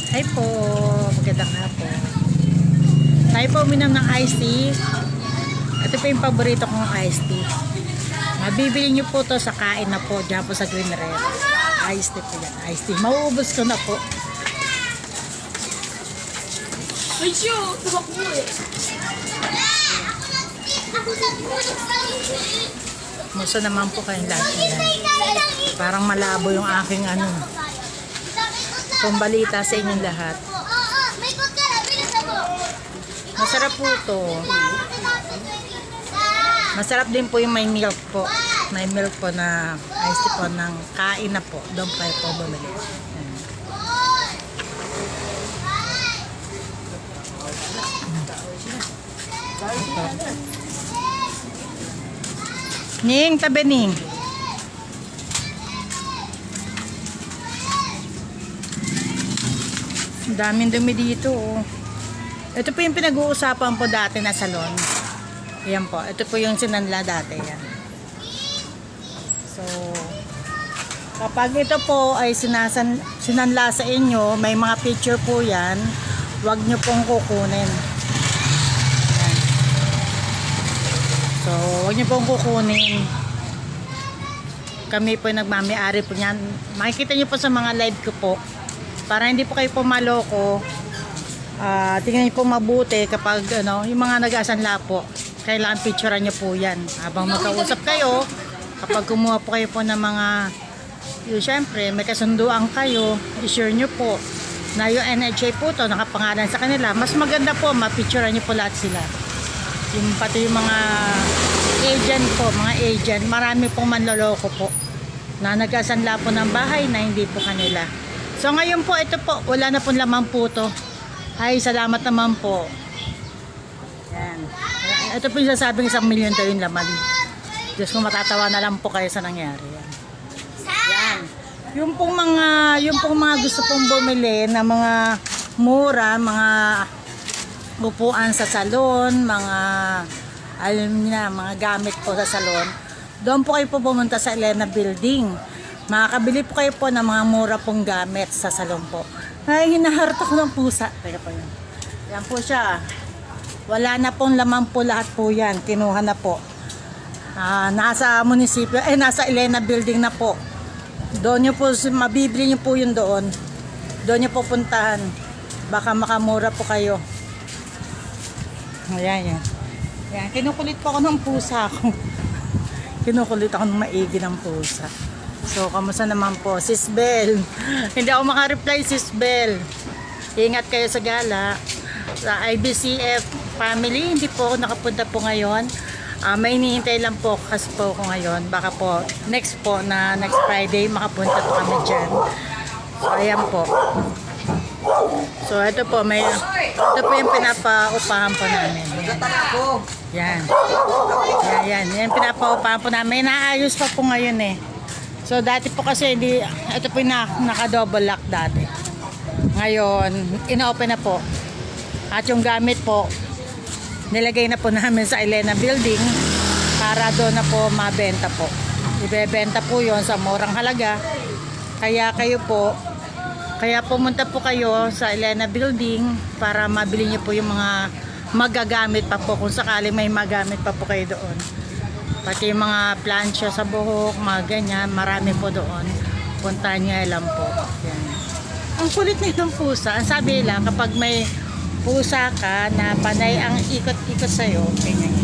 Hi po, magandang hapon. Tayo po uminom ng iced tea. Ito po yung paborito kong iced tea. Mabibili nyo po to sa kain na po, dyan po sa Green Red. Iced tea po yan, iced tea. Mauubos ko na po. Ay, siyo! Tumakbo eh. Musta naman po kayong lahat yan. Parang malabo yung aking pambalita sa inyong lahat. Masarap po to. Masarap din po yung may milk po. May milk po na iced tea po ng kain na po. Doon kayo po bumili. Ning, tabi Ning. Daming dumi dito oh. Ito po yung pinag-uusapan po dati na salon. Ayan po, ito po yung sinanla dati yan. So kapag ito po ay sinanla sa inyo, may mga picture po yan, huwag nyo pong kukunin. Ayan. So huwag nyo pong kukunin. Kami po nagmami-ari po yan. Makikita nyo po sa mga live ko po, para hindi po kayo pumaloko. Tingnan niyo po mabuti kapag yung mga nag-asanla po, kailangan picturean niyo po yan habang magkausap kayo. Kapag kumuha po kayo po ng mga syempre may kasunduan kayo, i-share niyo po na yung NHA po to nakapangalan sa kanila. Mas maganda po ma-picturean niyo po lahat sila, yung pati yung mga agent po, mga agent. Marami pong manloloko po na nag-asanla po ng bahay na hindi po kanila. So ngayon po, ito po, wala na pong laman po to. Ay, salamat naman po. Yan. Ito po yung sasabing 1 million daw yung laman. Diyos ko, matatawa na lang po kayo sa nangyari. Yan. Yan. Yung pong mga gusto pong bumili na mga mura, mga upuan sa salon, mga alam niyo na, mga gamit po sa salon. Doon po kayo po pumunta sa Elena Building. Makakabili po kayo po ng mga mura pong gamit sa salon po. Ay, hinaharta ko ng pusa. Teka po yan. Yan po siya. Wala na pong laman po lahat po yan. Kinuha na po. Nasa munisipyo, nasa Elena Building na po. Doon nyo po, mabibili nyo po yun doon. Doon nyo po puntahan. Baka makamura po kayo. Ayan, yan. Yan. Kinukulit po ako ng pusa ko. Kinukulit ako ng maigi ng pusa. So, kamusta naman po? Sis Bel. Hindi ako makareply, Sis Bel. Ingat kayo sa gala. Sa IBCF family, hindi po ako nakapunta po ngayon. May hinihintay lang po kasi po ako ngayon. Baka po, next Friday, makapunta po kami dyan. So, ayan po. So, ito po, ito po yung pinapaupahan po namin. Yan. Yan. Yan pinapaupahan po namin. Naayos pa po ngayon eh. So dati po kasi ito po yung naka-double lock dati. Ngayon, ina-open na po. At yung gamit po, nilagay na po namin sa Elena Building para doon na po mabenta po. Ibebenta po yon sa murang halaga. Kaya pumunta po kayo sa Elena Building para mabili niyo po yung mga magagamit pa po kung sakali may magamit pa po kayo doon. Pati yung mga plancha sa buhok, mga ganyan, marami po doon. Punta niya lang po. Yan. Ang kulit nitong pusa. Ang sabi lang, kapag may pusa ka na panay ang ikot-ikot sa'yo, ganyan.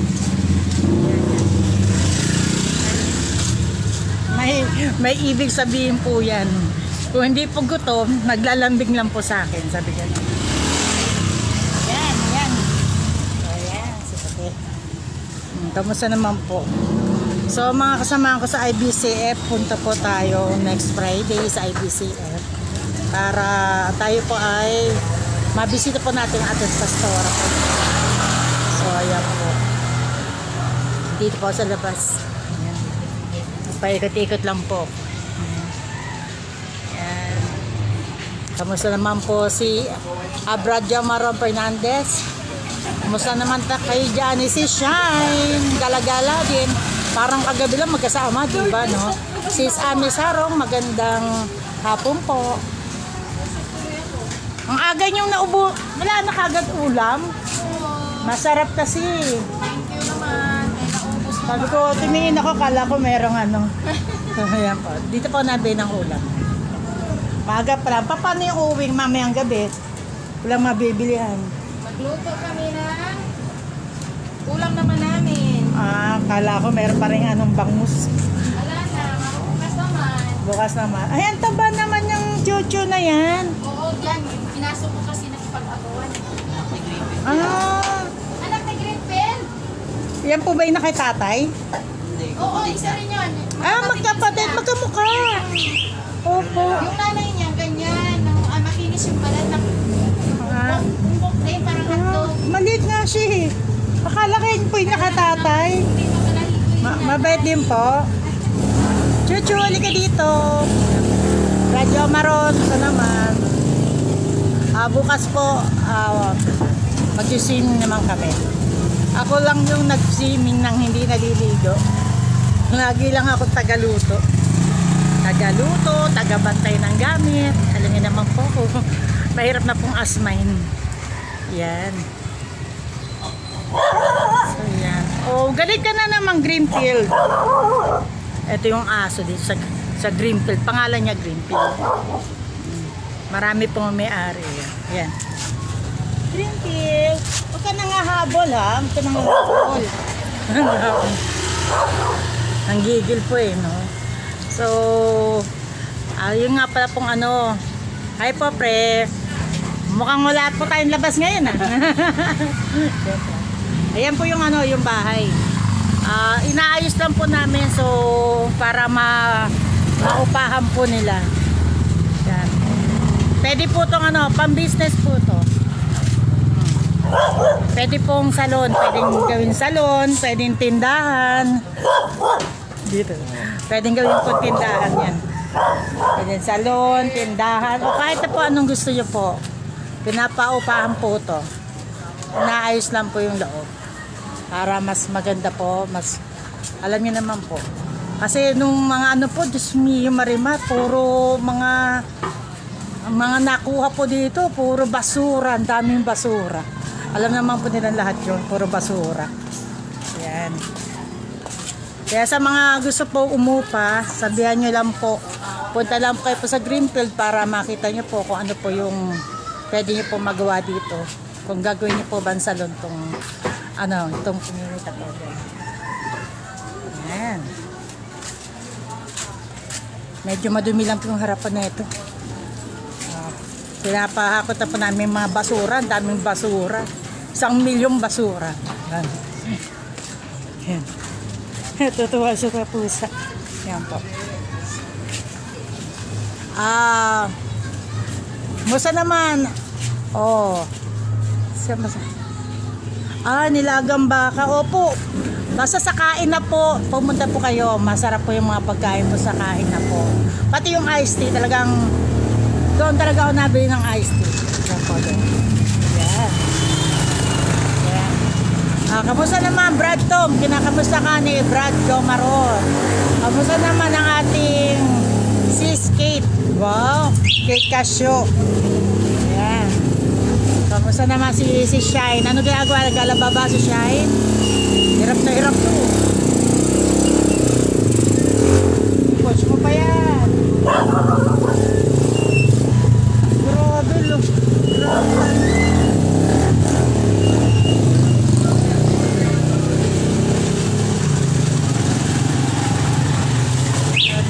May ibig sabihin po yan. Kung hindi po gutom, naglalambing lang po sa akin. Sabi ganyan. Yan. So, yan. Sige. Kamusta naman po? So mga kasama ko sa IBCF, punta po tayo next Friday sa IBCF para tayo po ay mabisita po natin ang ating pastora. So ayan po, dito po sa labas. Ayan. Paikot-ikot lang po. Ayan. Kamusta naman po si Abradia Maron Fernandez? Kamusta naman kayo dyan? Si Shine, gala-gala din. Parang kagabi lang magkasama, diba, no? Sis Ami Sarong, magandang hapon po. Ang aga niyong naubo. Wala na kagad ulam. Masarap kasi. Thank you naman. Ay, naubos na. Sabi ko, tumingin ako, kala ko merong ano. Ayan po. Dito po nabi ng ulam. Maaga pa lang. Paano yung uwing mamayang gabi? Walang mabibilihan. Magluto kami ng ulam naman namin. Kala ko meron pa rin anong bangus. Wala na, mabukas naman. Bukas naman. Ayan, taba naman yung chuchu na yan. Oo, yan. Pinasok ko kasi nakipag-abuan. Anak na green pen? Yan po ba yung nakitatay? Oo, isa rin yun. Magkapatid, magkamukha. Opo. Yung nanay niya, ganyan. Makinis yung balat ng bumbok na yun, parang hotdog. Maliit nga siya eh. Akala ko yun po yung nakatatay. Hindi mo kalahito yun. Mabait din po. Chuchu, halika dito. Radyo Maron, ito naman. Bukas po, mag-swimming naman kami. Ako lang yung nag-swimming nang hindi naliligo. Lagi lang ako tagaluto. Tagaluto, tagabantay ng gamit. Alam niyo naman po ko. Mahirap na pong asmain. Yan. So yan. Oh, galit ka na naman Greenfield. Ito yung aso dito sa Greenfield. Pangalan niya Greenfield. Marami pong may-ari. Yan. Greenfield. Huwag ka nang hahabol ha. Huwag ka nang hahabol. Ang gigil po eh, no? So, yun nga pala pong ano. Hi po, pre. Mukhang wala po tayong labas ngayon, ah. Ayan po yung ano, yung bahay. Inaayos lang po namin, so, para maupahan po nila. Yan. Pwede po tong ano, pang-business po to. Pwede pong salon, pwedeng gawin salon, pwedeng tindahan. Dito. Pwedeng gawin po tindahan yan. Pwedeng salon, tindahan, o kahit na po anong gusto nyo po. Pinapaupahan po to. Inaayos lang po yung loob. Para mas maganda po, mas, alam niyo naman po. Kasi nung mga ano po, Diyos mio marima, puro mga nakuha po dito, puro basura, ang daming basura. Alam naman po nila lahat yun, puro basura. Yan. Kaya sa mga gusto po umupa, sabihan nyo lang po, punta lang po kayo po sa Greenfield para makita nyo po kung ano po yung pwede nyo po magawa dito. Kung gagawin nyo po ba ang salon itong community po. Yan. Medyo madumi lang po yung harapan na ito. Pinapahakot na po namin mga basura, ang daming basura. 1 milyong basura. Yan. Tutuwa siya sa pusa. Yan po. Musa naman. Nilagang baka. Opo. Basta sa kain na po, pumunta po kayo. Masarap po yung mga pagkain po sa kain na po. Pati yung iced tea, talagang doon talaga ako nabili ng iced tea. Yan po doon. Yan. Yan. Kamusta naman Brad Tom? Kinakamusta ka ni Brad Domaron? Kamusta naman ang ating sis Kate? Wow, Kate Casio. Yan. Kamusta naman si Shine? Ano ginagawa? Naglalaba ba si Shine? Hirap na hirap to. Coach mo pa yan. Grabe lo.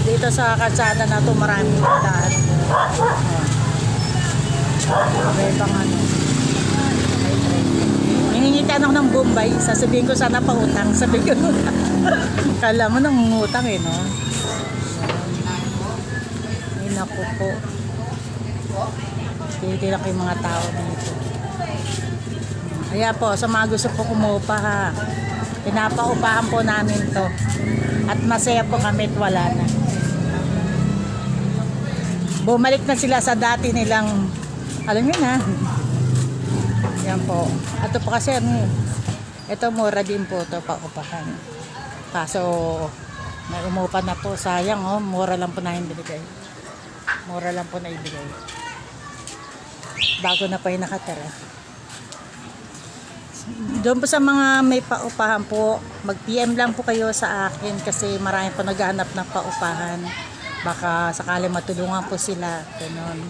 Dito sa kalsada na to maraming daan. May pang ano. Hiningitan ako ng Bombay. Sasabihin ko sana pautang. Sabihin ko. Kala mo nangungutang eh, no? Ay, naku po. Titira ko yung mga tao dito. Kaya po, sa mga gusto po kumupa ha. Pinapaupahan po namin to. At masaya po kami at wala na. Bumalik na sila sa dati nilang, alam nyo na. Yan po. Ito po kasi ito mura din po ito paupahan. Kaso may umupa na po. Sayang mura lang po na ibigay. Mura lang po na ibigay. Bago na po yung nakatira. Doon po sa mga may paupahan po, mag-PM lang po kayo sa akin kasi marami po naghahanap ng paupahan. Baka sakali matulungan po sila. Ganun.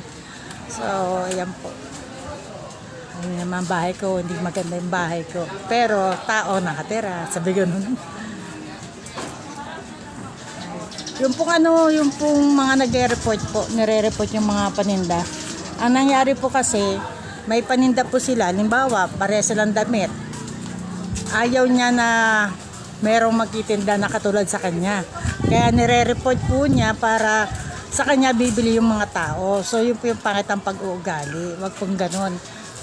So, ayan po. Ano naman bahay ko, hindi maganda yung bahay ko. Pero tao nakatira, sabi ganun. Yung pong yung pong mga nagre-report po, nire-report yung mga paninda. Ang nangyari po kasi, may paninda po sila, halimbawa, pare silang damit. Ayaw niya na merong magtitinda na katulad sa kanya. Kaya nire-report po niya para sa kanya bibili yung mga tao. So yun po yung pangit ang pag-uugali. Wag pong ganun.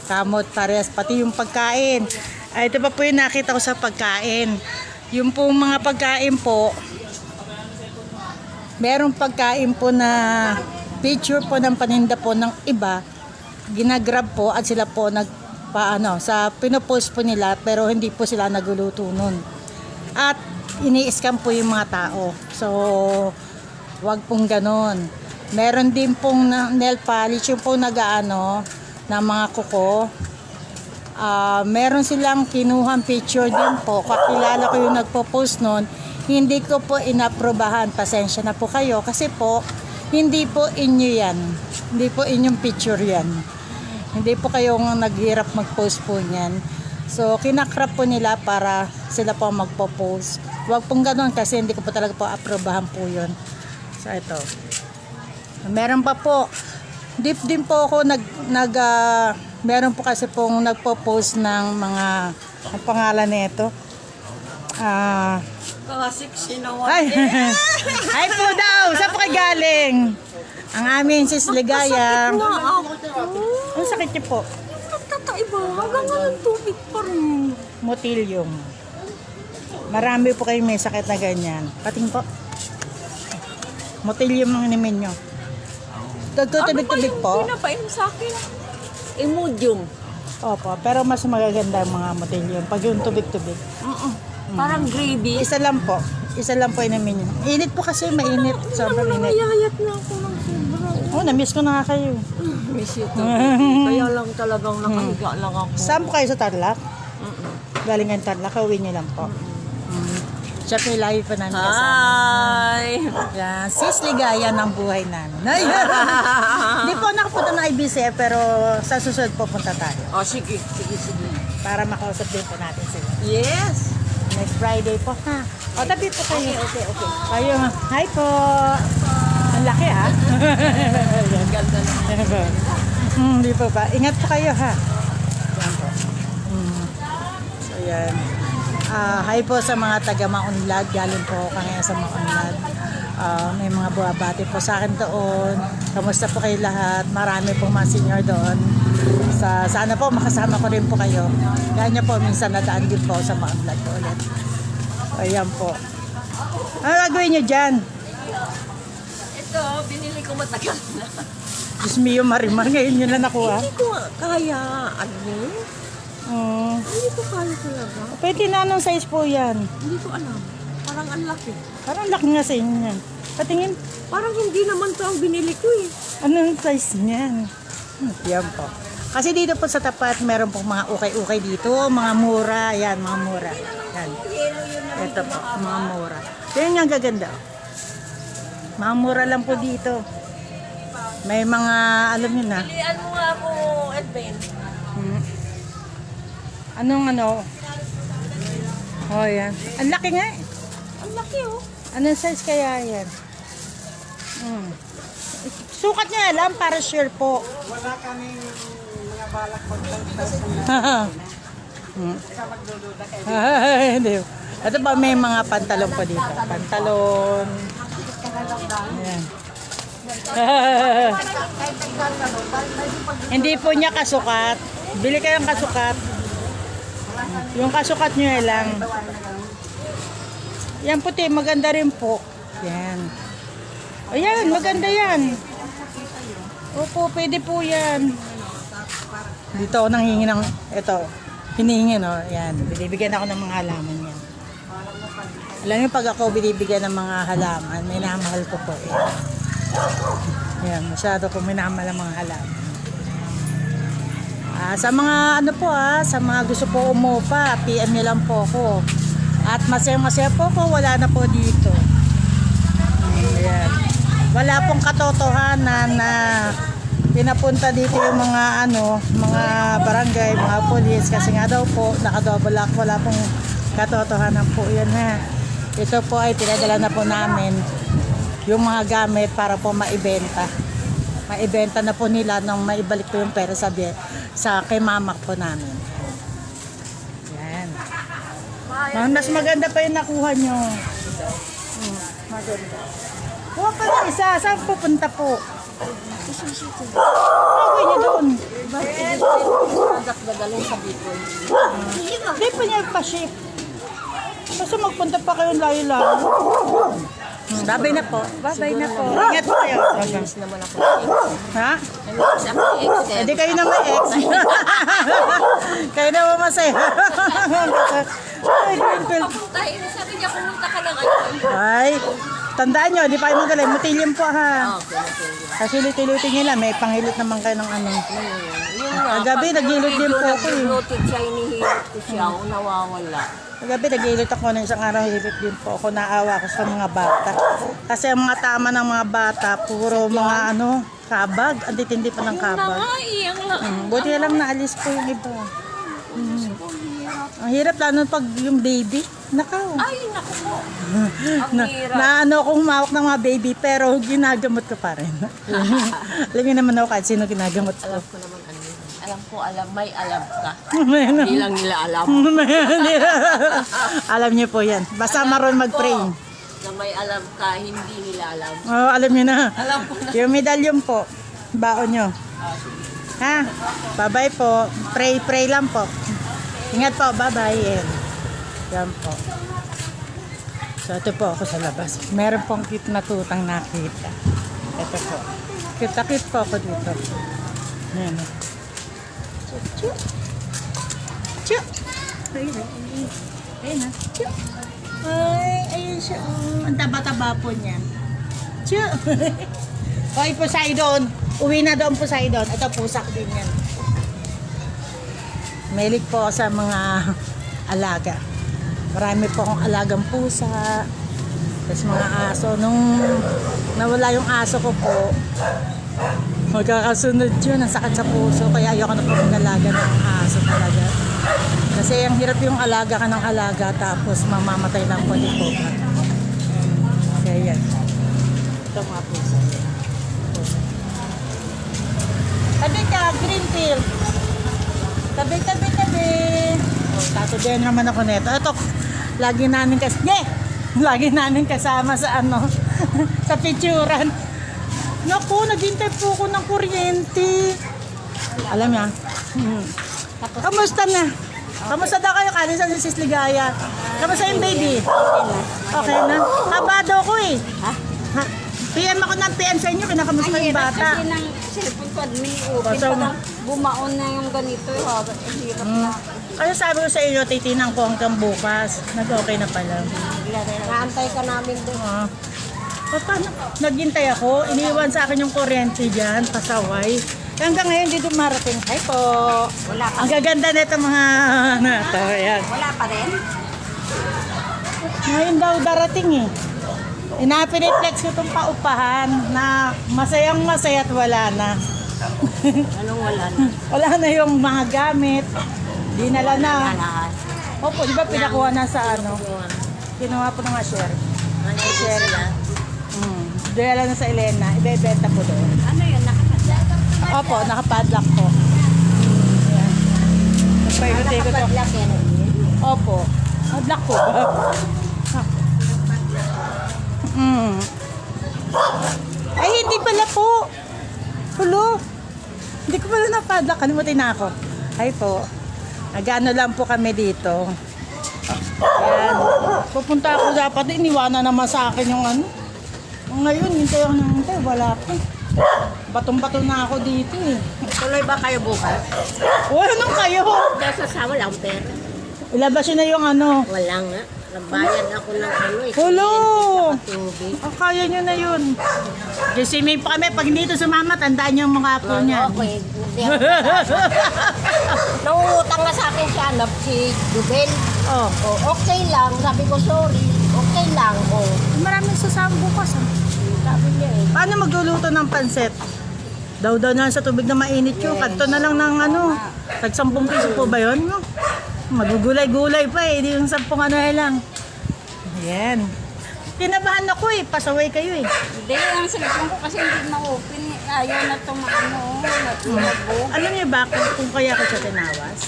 Kamot, pares, pati yung pagkain. Ay, ito pa po yung nakita ko sa pagkain. Yung pong mga pagkain po, merong pagkain po na picture po ng paninda po ng iba, ginagrab po at sila po sa pinopost po nila pero hindi po sila nagluluto nun. At ini-scam po yung mga tao. So, wag pong ganon. Meron din pong nail polish yung pong ng mga kuko. Meron silang kinuhang picture din po. Kakilala ko yung nagpo-post nun. Hindi ko po inaprobahan. Pasensya na po kayo kasi po hindi po inyo yan. Hindi po inyong picture yan. Hindi po kayong naghirap mag-post po niyan. So, kinakrap po nila para sila po magpo-post. Huwag pong ganun kasi hindi ko po talaga po aprobahan po yun. So, ito. Meron pa po. Deep din po ako meron po kasi pong nagpo-post ng mga ang pangalan nito. Classic sinawan. Ay, ay po daw. Saan po kayo galing? Ang aming sis Ligaya. Ang sakit niyo po? Nagtataiba. Hanggang ngayon tubig pa rin. Motilyum. Marami po kayo may sakit na ganyan. Pating po. Motilyum ang inimin nyo. Tubig-tubig po. Pinapainom sa akin? Imodium. Opo, pero mas magaganda ang mga motilyum. Pag yung tubig-tubig. Parang gravy. Isa lang po. Isa lang po inimin nyo. Init po kasi, mainit. Sobrang init. Nangayayat na ako ng sobra. Oh, na-miss ko na nga kayo. Miss you too. Kaya lang talagang nakahiga lang ako. Saan po kayo sa Tarlac? Galing ng Tarlac, uwi nyo lang po. Siya po yung live pa namin kasama. Hi! Yan, sis Ligaya ng buhay namin. Ay, hindi po nakapunta ng IBC pero sa susunod po punta tayo. Oh, sige. Sige. Para makausap din po natin sila. Yes! Next Friday po ha. O, tabi po kayo. Okay. Kayo, hi po. Ang laki ha. Ganda naman. Hindi po ba? Ingat po kayo ha. Yan po. So yan. Hi po sa mga taga Maunlad. Galing po ako ngayon sa Maunlad. May mga buwabati po sa akin doon. Kamusta po kayo lahat? Marami pong mga senior doon. Sana po makasama ko rin po kayo. Kanya po minsan nadaan din po sa Maunlad po ulit. Ayan po. Ano gagawin nyo dyan? Ito, binili ko matagal na. Diyos mio, Marimar. Ngayon nyo lang nakuha. Hindi ko kaya, Hindi ko kaya talaga. Pwede na anong size po yan? Hindi ko alam. Parang ang laki. Parang laki nga sa inyo yan. Patingin. Parang hindi naman to ang binili ko eh. Anong size niyan? Yan po. Kasi dito po sa tapat, meron pong mga ukay-ukay dito. Mga mura. Yan, mga mura. Yan. Ito po, mga mura. Yan yung gaganda. Mga mura lang po dito. May mga, alam niyo na. Pilihan mo nga ako, advance. Anong Oh, yan. Ang laki nga eh. Ang laki oh. Anong size kaya yan? Sukat niya lang para sure po. Wala kaming mga balak Hindi. Ito pa may mga pantalon po dito. Pantalon. Ayan. Hindi po niya kasukat. Bili kayong kasukat. Yung kasukat nyo lang. Yan puti, maganda rin po. Yan. Ayan, maganda yan. Opo, pwede po yan. Dito ako nanghingi ng, ito, hinihingi no, yan. Binibigyan ako ng mga halaman yan. Alam niyo pag ako binibigyan ng mga halaman, may namahal ko po eh. Yan, masyado ko minamahal ang mga halaman. Sa mga ano po sa mga gusto po umupa, PM nyo lang po ako. At masaya-masaya po ko, wala na po dito. Ayan. Wala pong katotohanan na pinapunta dito yung mga mga barangay, mga polis kasi nga daw po nakadouble lock, wala pong katotohanan po yan ha. Ito po ay tinadala na po namin yung mga gamit para po maibenta. Maibenta na po nila nang maibalik po yung pera sa kay mama po namin. Yan. Mas maganda pa yung nakuha nyo. Maganda. Kuha pa ng isa. Saan pupunta po? Okay niya doon. Dadalhin sa Bicol. Hindi pa niya pa-ship. Basta magpunta pa kayo layo-layo. Babay na po. Babay na po. Ingat po kayo. Namiss naman ako. Ha? Namiss ako ng ex. Hindi kayo na may ex. Kayo na masaya. Ay, Greenfield. Tayo na sabi niya, pumunta ka lang. Ay, tandaan nyo, di pa kayo magaling. Matilim po ha. Okay. Kasi ulit-ulitin nyo lang. May panghilot naman kayo ng ano. Yun nga. Kagabi, nagilot din po ako eh. Nag-rotate siya, inihilot ko siya. Nawawala. Kagabi, nagilot ako ng isang araw. Hilot din po ako. Naawa ko sa mga bata. Kasi ang mga tama ng mga bata, puro mga kabag. Ang titindi pa ng kabag. Iyang lang. Buti na lang naalis po yung iba. Ang hirap lalo pag yung baby. Nakaw. Ay, naku po. Ang hirap. Na akong humawak ng mga baby pero ginagamot ko pa rin. Alam niyo naman ako kahit sino ginagamot ko. Alam ko naman ano yun. May alam ka. Hindi lang nila alam. Alam niyo po yan. Basta maroon mag-pray. Na may alam ka, hindi nila alam. Oh, alam niyo na. Alam ko na. Yung medalyon po. Baon niyo. Ha? Bye-bye po. Pray lang po. Ingat po. Bye-bye. Yan po. So, ito po ako sa labas. Meron pong cute na tutang nakita. Ito po. Cute po ako dito. Ayan. Chu. Chu. Ayun na. Chu. Ay, ayun siya. Ang taba-taba po niyan. Chu. Hoy, Poseidon. Uwi na doon, Poseidon. Ito, pusak din yan. Mahilig po ako sa mga alaga. Marami po akong alagang pusa. Tapos mga aso. Nung nawala yung aso ko po, magkakasunod yun. Ang sakit sa puso. Kaya ayoko na po mag-alaga ng aso talaga. Kasi ang hirap yung alaga ka ng alaga tapos mamamatay lang po din po. Kaya yan. Ito mga pusa. Tabi ka, Greenfield. Tabi. Oh, tatubihan naman ako nito. Ito, lagi namin kasama sa sa picturan. Naku, naghintay po ako ng kuryente. Alam niya. Kamusta na? Kamusta daw kayo? Kalisan si Sis Ligaya. Kamusta yung baby? Okay na. Habado ko eh. Ha? PM ako ng PM sa inyo. Kinakamusta yung bata? Kasi ng cellphone ko, admin open Basta pa mo. lang. Bumaon na yung ganito. Hirap na. Kaya sabi ko sa inyo, titinan ko hanggang bukas. Nag-okay na pala. Naantay ka namin doon. Paano? Naghintay ako. Iniwan sa akin yung kuryente dyan. Pasaway. Hanggang ngayon dito marating. Hi po. Wala pa. Ang gaganda nito mga nato. Ayan. Wala pa rin? Ngayon daw darating eh. Piniflex ko itong paupahan na masayang masaya at wala na. Anong wala na? Wala na yung mga gamit. Dinala na. Lahat. Opo, di ba pinakuha na sa Kinuha po ng share. Ano yung sila? Dinala na sa Elena. Ibebenta po doon. Ano yun? Nakasadya? Opo, nakapadlock po. Ayan. Nagpaikot-ikot ako. Nakapadlock yan. Opo. Padlock po ba? Ay, hindi pala po. Hulo. Hindi ko pala napadlock. Kalimutin na ako. Ay po. Nag-ano lang po kami dito. Ayan. Pupunta ako dapat. Iniwanan naman sa akin yung Ngayon, hintay ako ng hintay. Wala po. Batong-bato na ako dito eh. Tuloy ba kayo bukas? Wala nang kayo. Dahil sa walang pera. Ilabas yun na yung Wala nga. Nagbayad ako ng ano eh. Hulo! Tubig. Oh, kaya nyo na yun. Kasi may pa kami, pag hindi ito sumama, tandaan nyo yung mga po niyan. Okay. Hindi ako nangungutang nga sa akin siya, si Jubel. Oh, Oh, okay lang. Sabi ko, sorry. Okay lang. Oh, maraming sasama bukas. Ah. sabi niya eh. Paano magluluto ng pansit? Daw na sa tubig na mainit yun. Kanto na lang ng ano. Tag 10 piso po ba yun? No? Magugulay-gulay pa eh. Di yung 10 ano lang. Ayan. Kinabahan ako eh. Pasaway kayo eh. Hindi, ang cellphone ko kasi hindi ma-open. Ayaw na itong nag-labo. Alam niyo ba kung kaya ko siya tinawas?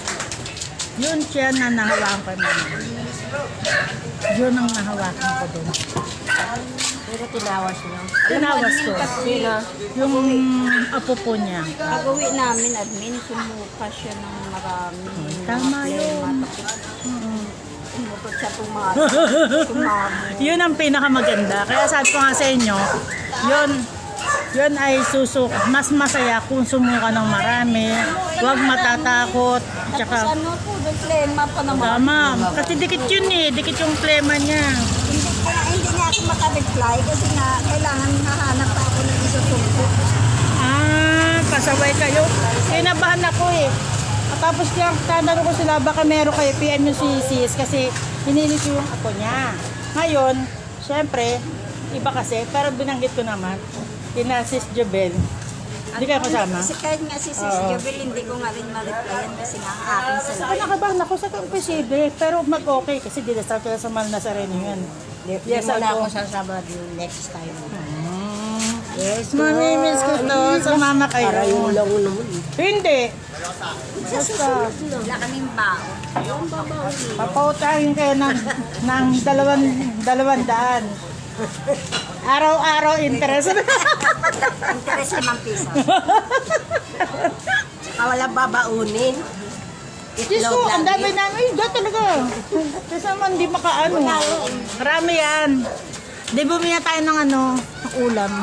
Yun siya na nahawakan ko naman. Yun ang nahawakan ko doon. Pero tinawas niya. Tinawas ko. Sino? Yung apo po niya. Pag-uwi namin, admin, sumuka siya ng marami. Tama yun. Sumutot siya tumamo. Yun ang pinakamaganda. Kaya sabi ko nga sa inyo, yun ay mas masaya kung sumuka ng marami. Huwag matatakot. Tapos Tsaka, ano po, yung plema pa naman. tama. Kasi dikit yun eh. Dikit yung plema niya. Hindi nga ako makareply kasi nga kailangan mahanap pa ako ng isusumpot. Pasaway kayo. Kinabahan ako eh. At tapos kaya tanong ko sila, baka meron kayo PM yung si Sis kasi hinilit ko yung ako niya. Ngayon, syempre, iba kasi, pero binanggit ko naman, kina Sis Jobel. Hindi kayo kasama? Kasi kahit nga si Sis Jobel, hindi ko nga rin ma-replyan kasi nga aking Saka salita. nakabahan ako sa imposible, pero mag-okay kasi dinasal ko sa Mahal Nazareno yun. Yes, Yes, na ako. ako sasama yung next time. Yes, mamimiss ko to. Sumama kayo. Para yung lang naman. Hindi. Basta, Wala kaming bao. papautahin kayo ng 200. Araw-araw interest. Interes 5 piso. Saka wala babaunin. Diyos ko, ang dami namin. Ay, dito talaga. Kasi naman, hindi makaano. Marami yan. Di bumili tayo ng ano, ng ulam.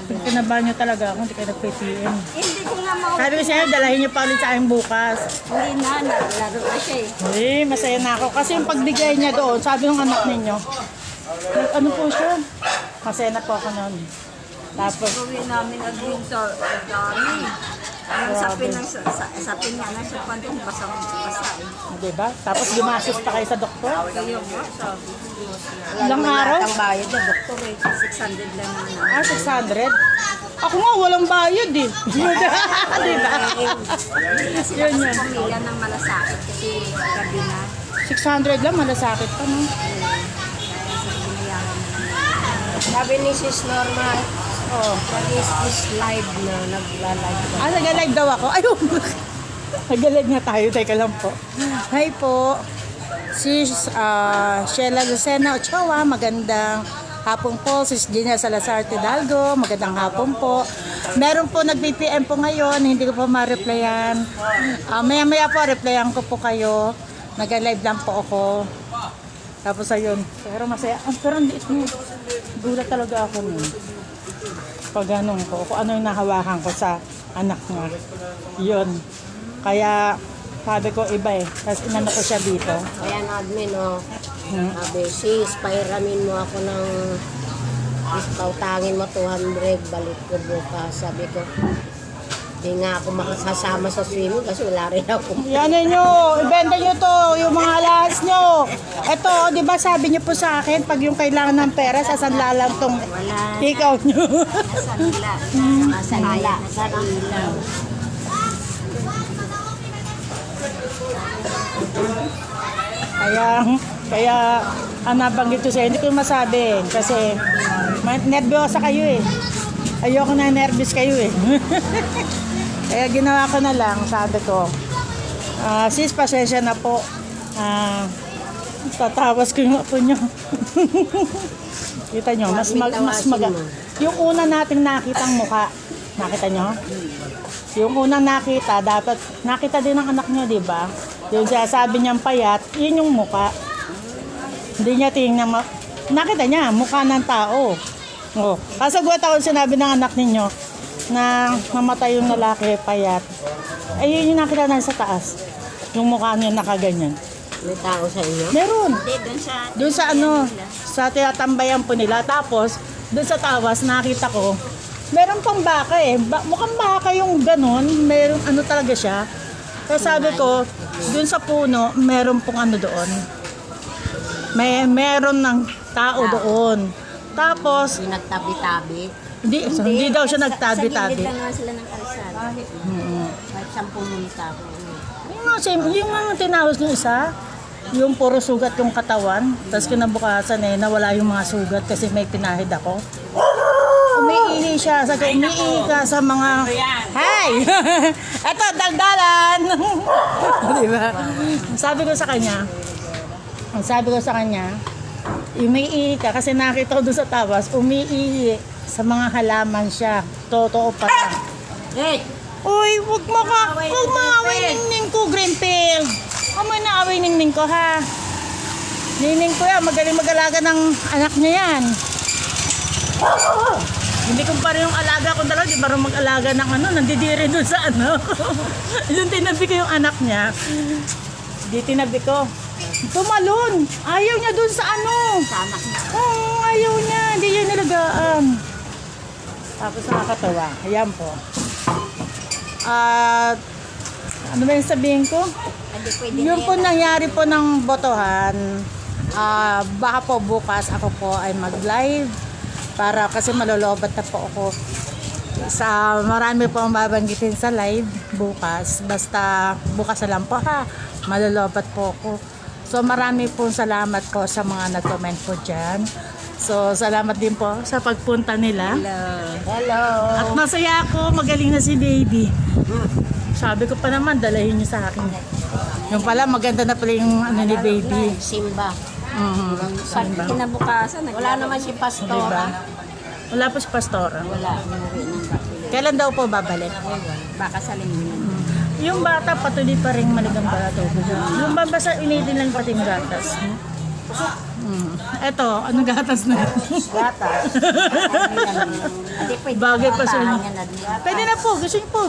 Kinabahan nyo talaga ako, hindi kayo nag-PTM. Hindi ko nga ma- Sabi ko siya, dalahin nyo pa ulit sa akin bukas. Hindi na, laro na siya eh. Eh, masaya na ako. Kasi yung pagbigay niya doon, sabi ng anak ninyo, ano po siya? Masaya na po ako noon. Tapos, Gawin namin admin sa dami. Ang sapin nga na siya pantong basang-basa eh. diba? Tapos gumasos pa kayo sa doktor. Kaya nga, sabi. Ilang araw? Ang bayad na, Doktor eh, 600 lang naman. 600? Ako nga, walang bayad eh. diba? Sila Yun kasi yun. pamilya ng malasakit kasi gabi na. 600 lang, malasakit pa no? Sabi ni Sis Norma, Oh. what is this live na nagla-live ka? Nag-live daw ako. Ayun. Nag-live nga tayo. Teka lang po. Hi po. Sis Sheila Lucena Ochoa. Magandang hapon po. Sis Gina Salazar Tidalgo. Magandang hapon po. Meron po nag-PPM po ngayon. Hindi ko po ma-replyan. Maya-maya po, replyan ko po kayo. Nag-live lang po ako. Tapos ayun. Pero masaya. Pero hindi ito. Gulat talaga ako nun. Pag ganun ko, kung ano yung nahawakan ko sa anak niya. Yun. Kaya, sabi ko iba eh. Tapos inano ko siya dito. Ayan, admin, oh. Sabi, sis, pairamin mo ako ng pautangin mo 200, balik ko bukas. Sabi ko, di nga ako makasasama sa swimming kasi wala rin ako. Yan nyo, ibenta nyo to, yung mga alas nyo. Ito, di ba sabi nyo po sa akin, pag yung kailangan ng pera, sasanla lang tong ikaw nyo. Nasanla. Masanla, sa ilaw. Kaya, ang nabanggit ko sa'yo, hindi ko masabi. Kasi, nervyosa kayo eh. Ayoko na nervous kayo eh. Kaya ginawa ko na lang, sabi ko, sis, pasensya na po. Tatawas ko yung apo nyo. Kita nyo, mas yung una nating nakitang mukha. Nakita nyo? Yung unang nakita, dapat nakita din ng anak nyo, di ba? Yung sabi niyang payat, yun yung mukha. Hindi niya tingnan, nakita niya, mukha ng tao. Oh. Kasagot ako sinabi ng anak ninyo na mamatay yung lalaki, payat. Ayun yung nakita na sa taas. Yung mukha niya nakaganyan. May tao sa inyo? Meron. Hindi, Doon sa ano, sa tinatambayan po nila. Tapos, doon sa tawas, nakita ko, meron pang baka eh. Mukhang baka yung ganon. Meron ano talaga siya. Kaya sabi ko, doon sa puno, meron pong ano doon. Meron ng tao doon. Tapos, Yung nagtabi-tabi. hindi daw siya Sa nagtabi-tabi. gilid lang nga sila ng kalsada. Kahit 10 minuto ako. Yung mga tinawas niyo isa, yung puro sugat yung katawan, tapos kinabukasan nawala yung mga sugat kasi may pinahid ako. Umiihi siya, sabi umiihi ka sa mga... Hi! Eto, dagdalan! Diba? Sabi ko sa kanya, umiihi ka kasi nakita ko doon sa tawas, umiihi sa mga halaman siya. Totoo pala. Hey! Uy, huwag maaway ningning ko, Greenfield. Huwag mo naaway ningning ko, ha? Ningning ko yan, magaling mag-alaga ng anak niya yan. Hindi ko pa rin yung alaga ko dalawa, di ba rin mag-alaga ng ano, nandidiri doon sa ano. Yung tinabi ko yung anak niya, di tinabi ko. Tumalon! Ayaw niya doon sa ano. Sa anak niya. Oo, ayaw niya, hindi niya nilagaan. Tapos nakakatawa, ayan po. At ano ba yung sabihin ko? Hindi pwede Yung po nangyari po ng botohan, baka po bukas ako po ay mag-live para kasi malolobat na po ako. Marami po ang babanggitin sa live bukas. Basta bukas na lang po ha, malolobat po ako. So marami po salamat po sa mga nag-comment po dyan. So salamat din po sa pagpunta nila. Hello! At masaya ako, magaling na si baby. Sabi ko pa naman, dalahin niyo sa akin. Yung pala, maganda na pala yung ano ni baby. Simba. Pag kinabukasan, Wala naman si Pastora. Diba? Wala po si Pastora. Wala, umuwi ng kapila. Kailan daw po babalik? baka sa linggo. Yung bata patuloy pa rin maligang bata. Yung babasa, initin lang pati yung gatas. Eto, anong gatas na? Gata. Hindi pwede. Bagay pa sa inyo. Pwede na po, gusto niyo po.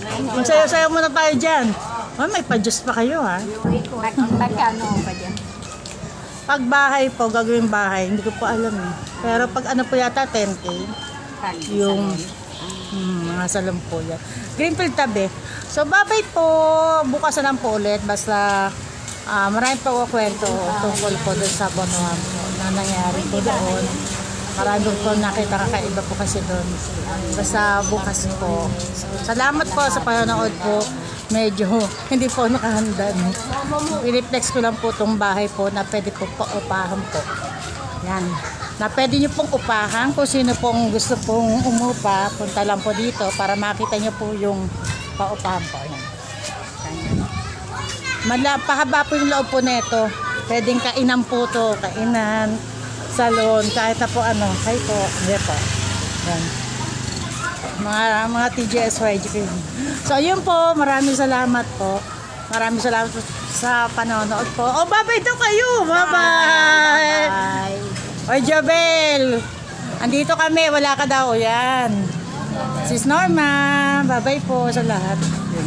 Magsayaw-sayaw muna tayo dyan. Oh, may pa-juice pa kayo ha. Pagkano pa dyan? Pag bahay po, gagawin bahay, hindi ko po alam eh. Pero pag ano po yata, 10K. Yung mga salon po yan. Greenfield tabi. So, babay po. Bukas na lang po ulit. Basta marami pa ko kwento tungkol po doon sa bonohan po na nangyari po doon. Marami po nakita kakaiba po kasi doon. Basta bukas po. Salamat po sa panonood po. Medyo hindi po nakahanda. No? I-reflex ko lang po itong bahay po na pwede po paupahan po. Yan. Na pwede nyo pong upahan kung sino pong gusto pong umupa. Punta lang po dito para makita nyo po yung paupahan po. Yan. Pahaba po yung loob po neto. Pwedeng kainan po to. Kainan, salon, kahit na po ano. Hi po. Hindi po. Yan. Mga TGSYG. So, yun po. Maraming salamat po. Maraming salamat po sa panonood po. Oh, bye-bye daw kayo. Bye-bye. Bye! Oy, Jobel. Andito kami. Wala ka daw. Yan. Sis Norma. Bye-bye po sa lahat. Yun.